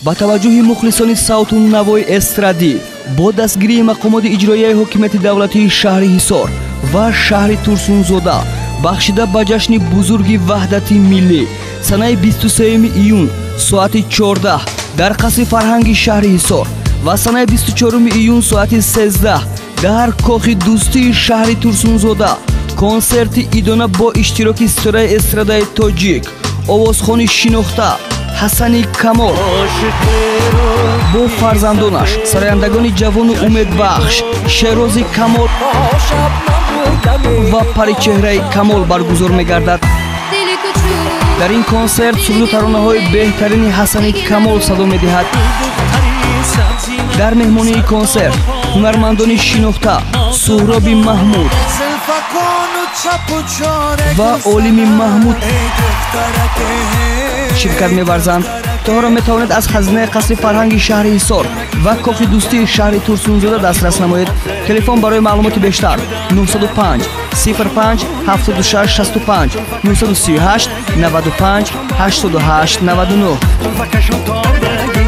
با توجه مخلصان صوت نوای استرادی با دستگیری مقامات اجرایی حکومت دولتی شهر حصار و شهر ترسونزاده بخشیده به جشن بزرگ وحدت ملی سنه 23 ایون ساعت 14 در قصر فرهنگ شهر حصار و سنه 24 ایون ساعت 13 در کاخ دوستی شهر ترسونزاده کنسرت ایدانه با اشتراک ستاره استرادای تاجیک آوازخوان شناخته حسن کمال با فرزندانش سرایندگان جوان و امیدبخش شیراز کمال و پریچهره کمال برگزار می‌گردد. در این کنسرت سرود و ترانه‌های بهترین حسن کمال صدا می‌دهد. در مهمانی کنسرت هنرمندان شناخته سهراب محمود و عالم محمود شرکت می‌ورزند. تا می‌توانید از خزینه قصر فرهنگ شهر حصار و کاخ دوستی شهر ترسونزاده دسترس نمایید. تلفن برای معلومات بیشتر 905 05 76 65 938 95 88 99.